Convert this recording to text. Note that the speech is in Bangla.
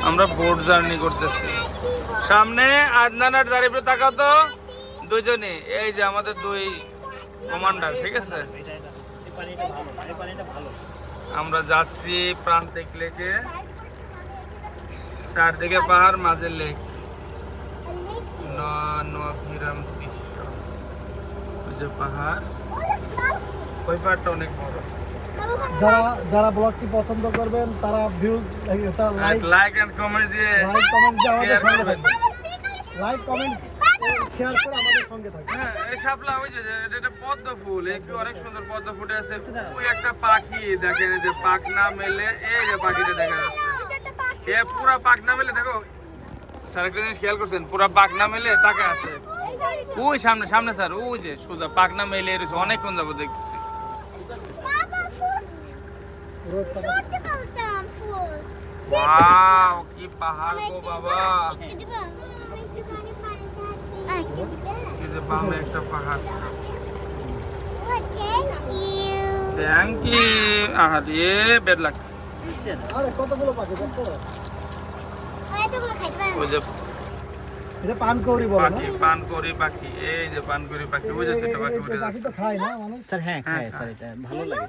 আমরা বোট জার্নি করতেছি। সামনে আদনান আর জারিফে তাকাও তো দুইজনই, এই যে আমাদের দুই কমান্ডার, ঠিক আছে। আমরা যাচ্ছি প্রান্তিক লেকে, চারদিকে পাহাড়, মাঝে লেক, নভিরাম দৃশ্য, ওই যে পাহাড়, ওই পাহাড়টা অনেক বড়। যারা ব্লগটি পছন্দ করবেন তারা ভিউজ লাইক এন্ড কমেন্ট দিয়ে লাইক কমেন্ট শেয়ার করে আমাদের সঙ্গে থাকবেন। হ্যাঁ, এই শাপলা ওই যে এটা পদ্ম ফুল, এই কি অনেক সুন্দর পদ্ম ফুটে আছে। ওই একটা পাখি দেখেন, এই যে পাখনা মেলে, এই যে পাখিটা দেখা যাচ্ছে, এ পুরা পাখনা মেলে, দেখো স্যার একটা জিনিস খেয়াল করছেন, পুরা পাখনা মেলে তাকে আছে ওই সামনে সামনে স্যার, ওই যে সোজা পাখনা মেলে রয়েছে, অনেকক্ষণ যাবো দেখতেছি। ওয়াও, কি পাহাড় গো বাবা, এই যে বামে একটা পাহাড়। Thank you. আরে বেড লাগ, আরে কতগুলো পাখি দেখছো? ওই যে এটা পানকৌড়ি বলে না? পাখি, পানকৌড়ি পাখি, এই যে পানকৌড়ি পাখি, ওই যে দুটো পাখি উঠে পাখি তো খায় না মানুষ। স্যার হ্যাঁ খায় স্যার, এটা ভালো লাগে।